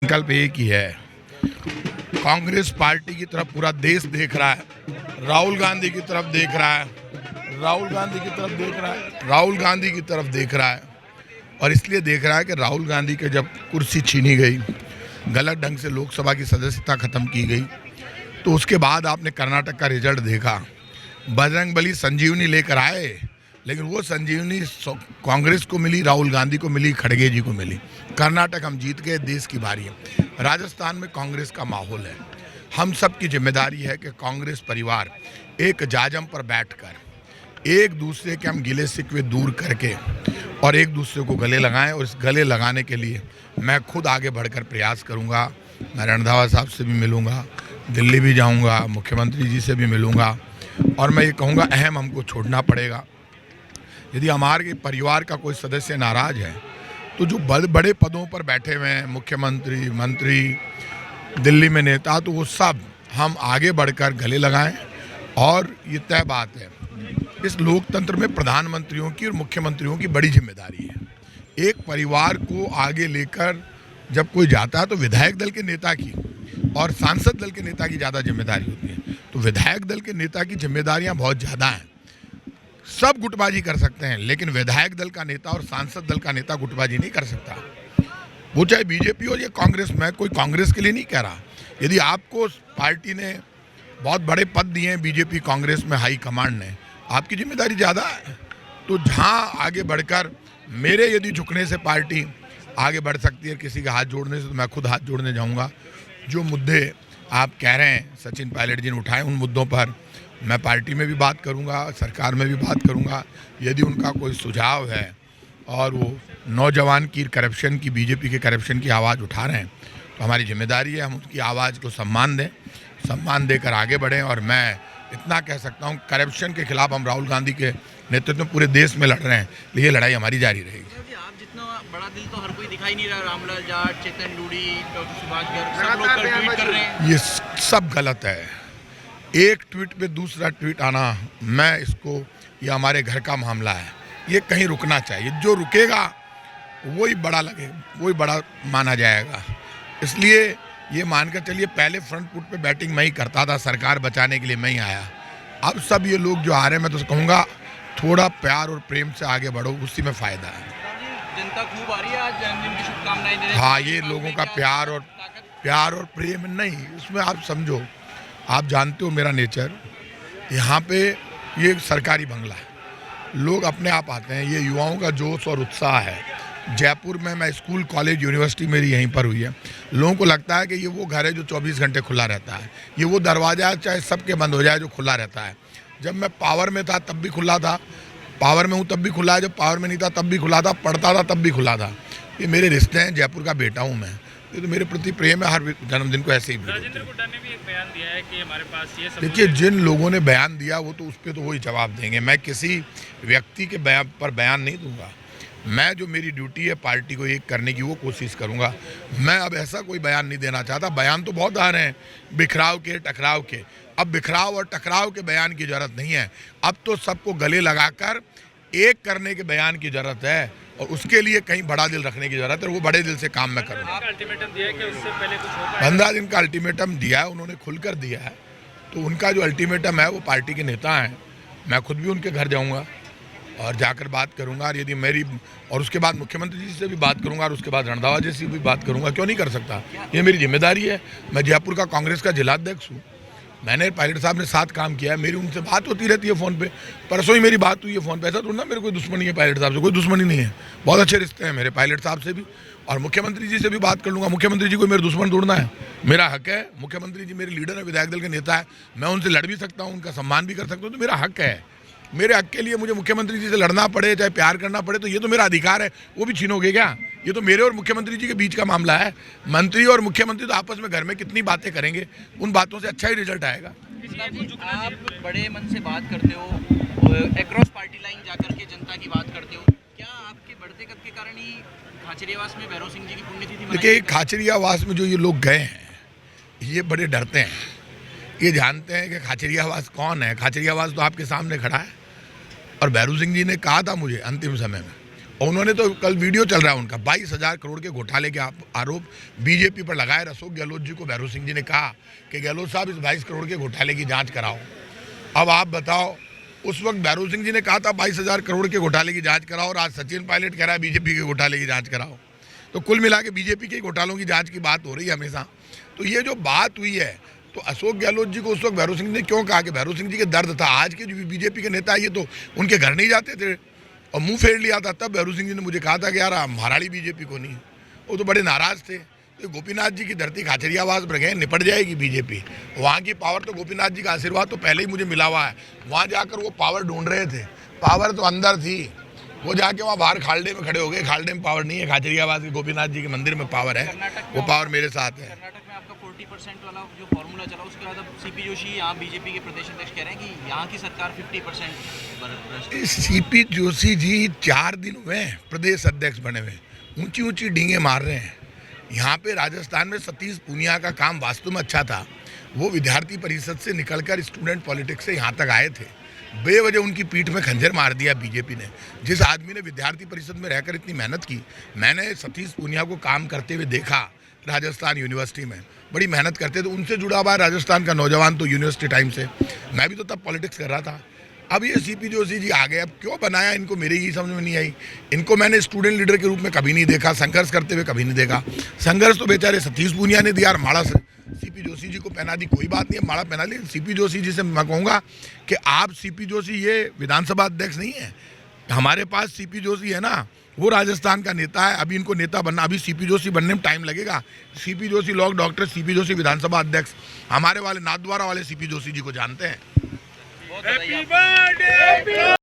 संकल्प एक ही है। कांग्रेस पार्टी की तरफ पूरा देश देख रहा है, राहुल गांधी की तरफ देख रहा है, राहुल गांधी की तरफ देख रहा है, राहुल गांधी की तरफ देख रहा है। और इसलिए देख रहा है कि राहुल गांधी के जब कुर्सी छीनी गई, गलत ढंग से लोकसभा की सदस्यता खत्म की गई, तो उसके बाद आपने कर्नाटक का रिजल्ट देखा। बजरंगबली संजीवनी लेकर आए, लेकिन वो संजीवनी कांग्रेस को मिली, राहुल गांधी को मिली, खड़गे जी को मिली। कर्नाटक हम जीत गए, देश की बारी है। राजस्थान में कांग्रेस का माहौल है। हम सब की जिम्मेदारी है कि कांग्रेस परिवार एक जाजम पर बैठकर एक दूसरे के हम गिले शिकवे दूर करके और एक दूसरे को गले लगाएं। और इस गले लगाने के लिए मैं खुद आगे बढ़कर प्रयास करूंगा। मैं रंधावा साहब से भी मिलूंगा, दिल्ली भी जाऊंगा, मुख्यमंत्री जी से भी मिलूंगा। और मैं ये कहूँगा, अहम हमको छोड़ना पड़ेगा। यदि हमारे परिवार का कोई सदस्य नाराज है, तो जो बड़े पदों पर बैठे हुए हैं, मुख्यमंत्री, मंत्री, दिल्ली में नेता, तो वो सब हम आगे बढ़कर गले लगाएं। और ये तय बात है, इस लोकतंत्र में प्रधानमंत्रियों की और मुख्यमंत्रियों की बड़ी जिम्मेदारी है। एक परिवार को आगे लेकर जब कोई जाता है तो विधायक दल के नेता की और सांसद दल के नेता की ज़्यादा जिम्मेदारी होती है। तो विधायक दल के नेता की जिम्मेदारियां बहुत ज़्यादा हैं। सब गुटबाजी कर सकते हैं, लेकिन विधायक दल का नेता और सांसद दल का नेता गुटबाजी नहीं कर सकता। वो चाहे बीजेपी हो या कांग्रेस। मैं कोई कांग्रेस के लिए नहीं कह रहा। यदि आपको पार्टी ने बहुत बड़े पद दिए हैं, बीजेपी कांग्रेस में हाई कमांड ने, आपकी जिम्मेदारी ज़्यादा है। तो जहाँ आगे बढ़कर मेरे यदि झुकने से पार्टी आगे बढ़ सकती है, किसी का हाथ जोड़ने से, तो मैं खुद हाथ जोड़ने जाऊँगा। जो मुद्दे आप कह रहे हैं सचिन पायलट जी ने उठाए, उन मुद्दों पर मैं पार्टी में भी बात करूंगा, सरकार में भी बात करूंगा। यदि उनका कोई सुझाव है और वो नौजवान की करप्शन की, बीजेपी के करप्शन की आवाज़ उठा रहे हैं, तो हमारी जिम्मेदारी है हम उनकी आवाज़ को सम्मान दें, सम्मान देकर आगे बढ़ें। और मैं इतना कह सकता हूं, करप्शन के खिलाफ हम राहुल गांधी के नेतृत्व में पूरे देश में लड़ रहे हैं, ये लड़ाई हमारी जारी रहेगी। आप जितना बड़ा दिल तो हर कोई दिखाई नहीं रहा। रामलाल जाट, चेतन लूड़ी, डॉक्टर सुभाष गर्ग, सब लोग कल ट्वीट कर रहे हैं। ये सब गलत है। एक ट्वीट पे दूसरा ट्वीट आना, मैं इसको, ये हमारे घर का मामला है, ये कहीं रुकना चाहिए। जो रुकेगा वही बड़ा लगेगा, वही बड़ा माना जाएगा। इसलिए ये मानकर चलिए, पहले फ्रंट फुट पे बैटिंग मैं ही करता था, सरकार बचाने के लिए मैं ही आया। अब सब ये लोग जो आ रहे हैं, मैं तो कहूँगा थोड़ा प्यार और प्रेम से आगे बढ़ो, उसी में फ़ायदा है। जनता खूब आ रही है आज जन्मदिन की शुभकामनाएं देने। हाँ, ये लोगों का प्यार और प्रेम नहीं, इसमें आप समझो, आप जानते हो मेरा नेचर। यहाँ पे ये सरकारी बंगला है, लोग अपने आप आते हैं, ये युवाओं का जोश और उत्साह है। जयपुर में मैं स्कूल, कॉलेज, यूनिवर्सिटी मेरी यहीं पर हुई है। लोगों को लगता है कि ये वो घर है जो 24 घंटे खुला रहता है, ये वो दरवाज़ा चाहे सबके बंद हो जाए जो खुला रहता है। जब मैं पावर में था तब भी खुला था, पावर में हूँ तब भी खुला है, जब पावर में नहीं था तब भी खुला था, पढ़ता था तब भी खुला था। ये मेरे रिश्ते हैं, जयपुर का बेटा हूँ मैं, ये तो मेरे प्रति प्रेम है। हर जन्मदिन को ऐसे ही राजेंद्र गुड्डा ने भी एक बयान दिया है कि हमारे पास ये सब। देखिए, जिन लोगों ने बयान दिया वो तो उस पर तो वही जवाब देंगे। मैं किसी व्यक्ति के बयान पर बयान नहीं दूंगा। मैं जो मेरी ड्यूटी है पार्टी को एक करने की, वो कोशिश करूंगा। मैं अब ऐसा कोई बयान नहीं देना चाहता। बयान तो बहुत आ रहे हैं, बिखराव के, टकराव के। अब बिखराव और टकराव के बयान की जरूरत नहीं है। अब तो सबको गले लगाकर एक करने के बयान की जरूरत है, और उसके लिए कहीं बड़ा दिल रखने की जरूरत है। वो बड़े दिल से काम मैं करूँगा। अल्टीमेटम दिया है कि उससे पहले कुछ हो पाए। 15 दिन का अल्टीमेटम दिया है, उन्होंने खुलकर दिया है। तो उनका जो अल्टीमेटम है, वो पार्टी के नेता हैं, मैं खुद भी उनके घर जाऊंगा और जाकर बात करूंगा। और यदि मेरी, और उसके बाद मुख्यमंत्री जी से भी बात करूंगा, और उसके बाद रंधावा जी से भी बात करूंगा। क्यों नहीं कर सकता? ये मेरी जिम्मेदारी है। मैं जयपुर का कांग्रेस का जिलाध्यक्ष हूँ। मैंने पायलट साहब ने साथ काम किया है, मेरी उनसे बात होती रहती है फ़ोन पे। परसों ही मेरी बात हुई है फ़ोन पे। ऐसा थोड़ा ना मेरे कोई दुश्मनी है पायलट साहब से, कोई दुश्मनी नहीं है। बहुत अच्छे रिश्ते हैं मेरे पायलट साहब से भी, और मुख्यमंत्री जी से भी बात कर लूँगा। मुख्यमंत्री जी को मेरे दुश्मन ढूंढना है, मेरा हक है। मुख्यमंत्री जी मेरे लीडर है, विधायक दल के नेता है, मैं उनसे लड़ भी सकता हूँ, उनका सम्मान भी कर सकता हूँ, तो मेरा हक है। मेरे हक के लिए मुझे मुख्यमंत्री जी से लड़ना पड़े, चाहे प्यार करना पड़े, तो ये तो मेरा अधिकार है। वो भी छीनोगे क्या? ये तो मेरे और मुख्यमंत्री जी के बीच का मामला है। मंत्री और मुख्यमंत्री तो आपस में घर में कितनी बातें करेंगे, उन बातों से अच्छा ही रिजल्ट आएगा। आप बड़े मन से बात करते हो, अक्रॉस पार्टी लाइन जाकर के जनता की बात करते हो। क्या आपके बढ़ते कद के कारण ही खाचरियावास में भैरव सिंह जी की पुण्यतिथि मनाई? देखिए, खाचरियावास में जो ये लोग गए हैं, ये बड़े डरते हैं। ये जानते हैं कि खाचरियावास कौन है। खाचरियावास तो आपके सामने खड़ा है। और भैरव सिंह जी ने कहा था मुझे अंतिम समय में, और उन्होंने तो कल वीडियो चल रहा है उनका 22,000 करोड़ के घोटाले के आरोप बीजेपी पर लगाए। अशोक गहलोत जी को भैरव सिंह जी ने कहा कि गहलोत साहब इस 22 करोड़ के घोटाले की जांच कराओ। अब आप बताओ, उस वक्त भैरव सिंह जी ने कहा था 22,000 करोड़ के घोटाले की जांच कराओ, और आज सचिन पायलट कह रहा है बीजेपी के घोटाले की जांच कराओ। तो कुल मिला के बीजेपी के घोटालों की जांच की बात हो रही है हमेशा। तो ये जो बात हुई है, तो अशोक गहलोत जी को उस वक्त भैरव सिंह ने क्यों कहा कि भैरव सिंह जी के दर्द था। आज के जो बीजेपी के नेता ये तो उनके घर नहीं जाते थे और मुंह फेर लिया था। तब भैरव सिंह जी ने मुझे कहा था कि यार हमारी बीजेपी को नहीं, वो तो बड़े नाराज थे। तो गोपीनाथ जी की धरती खाचरियावास पर गए, निपट जाएगी बीजेपी। वहाँ की पावर तो गोपीनाथ जी का आशीर्वाद तो पहले ही मुझे मिला हुआ है। वहाँ जाकर वो पावर ढूंढ रहे थे, पावर तो अंदर थी। वो जाके वहाँ बाहर खालडे में खड़े हो गए। खालडे में पावर नहीं है, खाचरियावास के गोपीनाथ जी के मंदिर में पावर है, वो पावर मेरे साथ है। कर्नाटक में आपका 40% वाला जो फॉर्मूला चला, उसके बाद अब सीपी जोशी यहाँ बीजेपी के प्रदेश अध्यक्ष कह रहे हैं कि यहाँ की सरकार 50% सीपी जोशी जी 4 दिन हुए प्रदेश अध्यक्ष बने हुए, ऊंची ऊंची डींगे मार रहे हैं। यहाँ पे राजस्थान में सतीश पूनिया का काम वास्तव में अच्छा था। वो विद्यार्थी परिषद से निकलकर स्टूडेंट पॉलिटिक्स से यहाँ तक आए थे। बेवजह उनकी पीठ में खंजर मार दिया बीजेपी ने। जिस आदमी ने विद्यार्थी परिषद में रहकर इतनी मेहनत की, मैंने सतीश पूनिया को काम करते हुए देखा राजस्थान यूनिवर्सिटी में, बड़ी मेहनत करते थे। उनसे जुड़ा हुआ है राजस्थान का नौजवान तो यूनिवर्सिटी टाइम से, मैं भी तो तब पॉलिटिक्स कर रहा था। अब ये सीपी जोशी जी आ गए, अब क्यों बनाया इनको मेरी ही समझ में नहीं आई। इनको मैंने स्टूडेंट लीडर के रूप में कभी नहीं देखा, संघर्ष करते हुए कभी नहीं देखा। संघर्ष तो बेचारे सतीश पूनिया ने दिया और माड़ा सीपी जोशी जी को पहना दी। कोई बात नहीं है, माड़ा पहना ली। सीपी जोशी जी से मैं कहूँगा कि आप सीपी जोशी ये विधानसभा अध्यक्ष नहीं है। हमारे पास सीपी जोशी है ना, वो राजस्थान का नेता है। अभी इनको नेता बनना, अभी सीपी जोशी बनने में टाइम लगेगा। सीपी जोशी लॉ डॉक्टर, सीपी जोशी विधानसभा अध्यक्ष, हमारे वाले नाथद्वारा वाले सीपी जोशी जी को जानते हैं। Happy birthday.